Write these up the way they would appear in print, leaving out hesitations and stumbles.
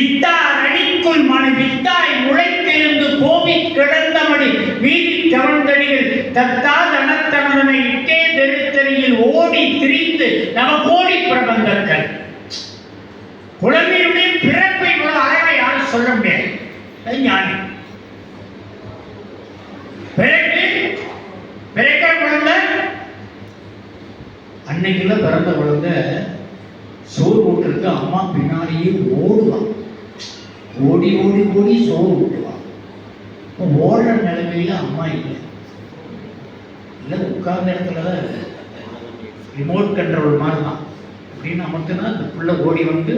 இட்டார் அடிக்குள் மனு விட்டாய் முளைத்தெழுந்து கோவி கிடந்தபடி வீதி தவழ்ந்தடிகள் தத்தா தனத்தனதனை இட்டே தெருத்தறியில் ஓடி திரிந்து நம கோடி பிரபந்தர்கள். குழந்தையுடைய பிறப்பை இவ்வளவு அழகா யாரும் சொல்ல முடியாது. ஞானி பிறக்கிற குழந்தை அன்னைக்குள்ள பிறந்த குழந்தை சோறு ஊட்டுறதுக்கு அம்மா பின்னாடியே ஓடுவான். ஓடி ஓடி ஓடி சோறு ஊட்டுவான். ஓடுற நிலைமையில அம்மா இல்லை. உட்கார்ந்த இடத்துலதான் ரிமோட் கண்ட்ரோல் மாதிரி தான். அப்படின்னு அமர்த்தினா அந்த புள்ள ஓடி வந்து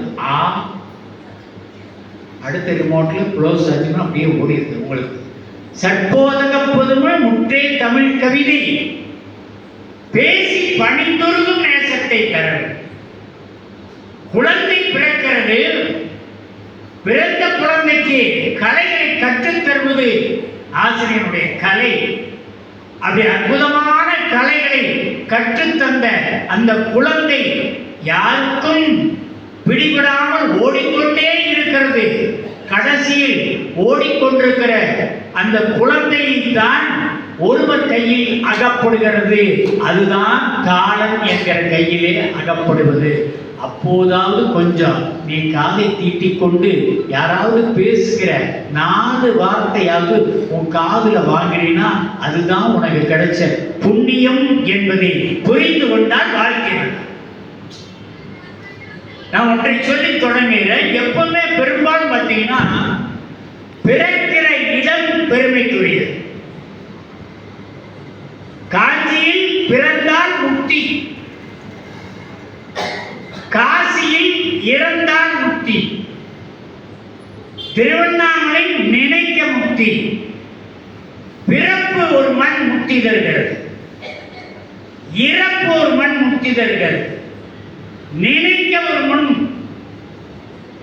அடுத்த ரிமோட்ல க்ளோஸ் ஆச்சுன்னா அப்படியே ஓடி இருக்கு. உங்களுக்கு சட்போதக பொதுமை முற்றே தமிழ் கவிதை பேசி பணிந்தொருகும் நேசத்தை தர. குழந்தை பிறக்கிறது. பிறந்த குழந்தைக்கு கலைகளை கற்றுத் தருவது ஆசிரியனுடைய கலை. அப்படி அற்புதமான கலைகளை கற்றுத்தந்த அந்த குழந்தை யாருக்கும் பிடிபடாமல் ஓடிக்கொண்டே இருக்கிறது. கடைசியில் ஓடிக்கொண்டிருக்கிற அந்த குழந்தையை தான் ஒருவர் கையில் அகப்படுகிறது. அதுதான் காலம் என்கிற கையிலே அகப்படுவது. அப்போதாவது கொஞ்சம் நீ காதை தீட்டிக் கொண்டு யாராவது பேசுகிற 4 வார்த்தையாவது உன் காதுல வாங்கினா அதுதான் உனக்கு கிடைச்ச புண்ணியம் என்பதை புரிந்து கொண்டால் வாழ்க்கை. நான் ஒன்றை சொல்லி தொடங்குகிறேன். எப்பவுமே பெரும்பாலும் பார்த்தீங்கன்னா பிறக்கிற இடம் பெருமைக்குரியது. காஞ்சியில் பிறந்தால் முக்தி, காசியில் இறந்தால் முக்தி, திருவண்ணாமலை நினைக்க முக்தி. பிறப்பு ஒரு மண் முக்தி தருகிறது, இறப்பு ஒரு மண் முக்தி தருகிறது, நினைக்க ஒரு மண்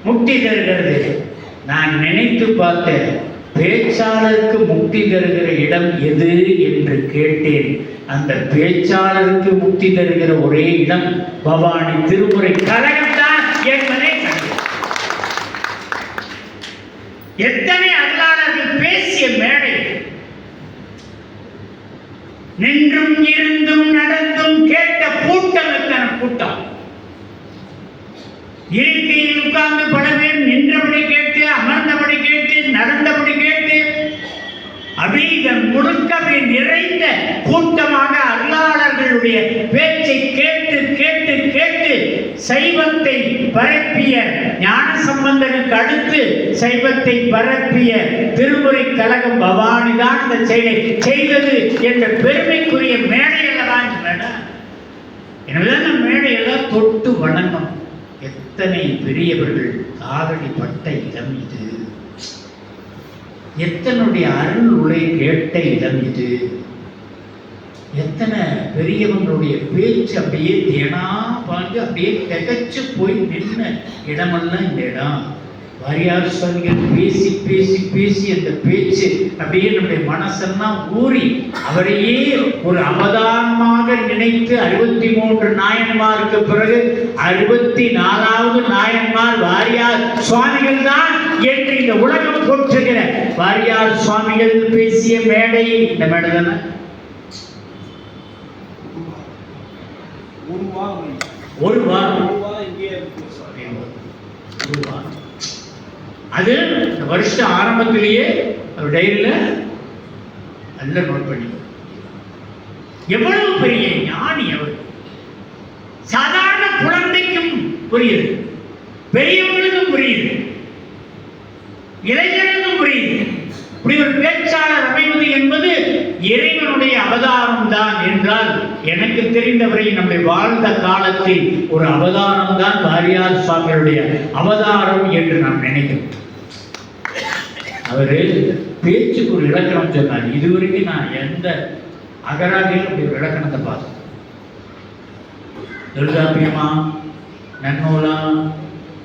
முக்தி தருகிறது. நான் நினைத்து பார்த்தேன், பேச்சாளருக்கு முக்தி தருகிற இடம் எது என்று கேட்டேன். அந்த பேச்சாளருக்கு முக்தி தருகிற ஒரே இடம் பவானி திருமுறை கழகம்தான் என்பதை கண்டேன். எத்தனை அருளாளர்கள் பேசிய மேடை, நின்றும் இருந்தும் நடந்தும் கேட்ட கூட்டம். எத்தனை கூட்டம்! இருக்கையில் உட்கார்ந்து பல பேர் நின்றபடி கேட்டு, அமர்ந்தபடி கேட்டு, நடந்தபடி கேட்டு, அபீதம் முழுக்கவே நிறைந்த கூட்டமாக அருளாளர்களுடைய பேச்சை கேட்டு கேட்டு கேட்டு சைவத்தை பரப்பிய ஞானசம்பந்தனுக்கு அடுத்து சைவத்தை பரப்பிய திருமுறை கழகம் பவானிதான் இந்த செயலை செய்தது என்ற பெருமைக்குரிய மேடையில தான் மேடம். எனவேதான் மேடையெல்லாம் தொட்டு வணங்கும். எத்தனை பெரியவர்கள் காவடி பட்ட இடம் இது, எத்தனுடைய அருள் உரை கேட்ட இடம் இது, எத்தனை பெரியவங்களுடைய பேச்சு அப்படியே தேனா பாஞ்சு அப்படியே திகச்சு போய் நின்ன இடமெல்லாம் இந்த இடம். வாரியார் சுவாமிகள் பேசி பேசி பேசி அந்த பேச்சு அப்படியே நம்முடைய மனசெல்லாம் ஊறி அவரையே ஒரு அவதானமாக நினைத்து 63 நாயன்மாருக்கு பிறகு 64வது நாயன்மார் வாரியார் சுவாமிகள் தான் என்று இந்த உலகம் போற்றுகிற வாரியார் சுவாமிகள் பேசிய மேடை இந்த மேடை தானே. ஒரு வாரம் அது இந்த வருஷ ஆரம்பத்திலேயே டைரியில நல்ல நோட் பண்ணி. எவ்வளவு பெரிய ஞானி அவர்! சாதாரண குழந்தைக்கும் புரியுது, பெரியவங்களுக்கும் புரியுது, இளைஞர்களுக்கும் புரியுது. இப்படி ஒரு பேச்சாளர் அமைவது என்பது இறைவனுடைய அவதாரம் தான் என்றால் எனக்கு தெரிந்தவரை நம்முடைய வாழ்ந்த காலத்தில் ஒரு அவதாரம் தான் வாரியார் சுவாமிகளுடைய அவதாரம் என்று நாம் நினைக்கிறோம். அவரு பேச்சுக்கு ஒரு இலக்கணம் சொன்னார். இதுவரைக்கும் நான் எந்த அகராதியில் அப்படி ஒரு இலக்கணத்தை பார்த்தேன். தொல்காப்பியமா, நன்னூலா,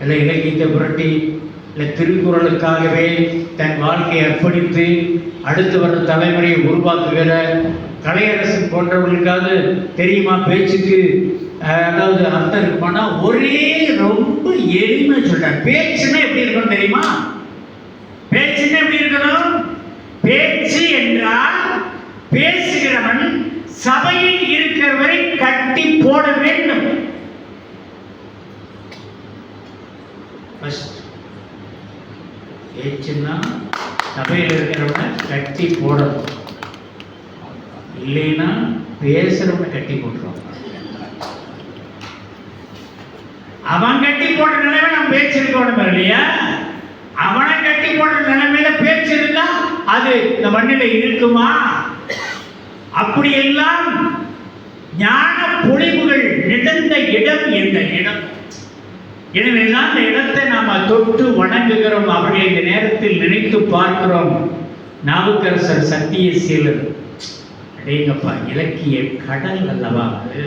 இல்லை இலக்கியத்தை புரட்டி, இல்லை திருக்குறளுக்காகவே தன் வாழ்க்கையை அர்ப்பணித்து அடுத்து வரும் தலைமுறையை உருவாக்குகிற கலையரசன் போன்றவர்களுக்காவது தெரியுமா பேச்சுக்கு அதாவது அர்த்தம் இருக்குமானா ஒரே ரொம்ப எளிமை சொல்றார். பேச்சுன்னா எப்படி இருக்கணும் தெரியுமா? பேச்சுன்னா எப்படி இருக்கணும்? பேச்சு என்றால் பேசுகிறவன் சபையில் இருக்கிறவரை கட்டி போட வேண்டும். பேச்சுன்னா சபையில் இருக்கிறவனை கட்டி போடணும், இல்லைன்னா பேசுறவனை கட்டி போட்டுருவான். அவன் கட்டி போட்ட நிலைமை நம்ம பேச்சு இருக்கணும் இல்லையா? அவனை கட்டி போட்ட நிலைமையில பேச்சு இருந்தா அது இந்த மண்ணில இருக்குமா? அப்படியெல்லாம் ஞான பொழிவுகள் நிகழ்ந்த இடம் என்ற இடம். எனவேதான் இந்த இடத்தை நாம தொட்டு வணங்குகிறோம். அவர்களை இந்த நேரத்தில் நினைத்து பார்க்கிறோம். நாவுக்கரசர், சத்தியசீலர், அடேங்கப்பா, இலக்கிய கடல் அல்லவா அது.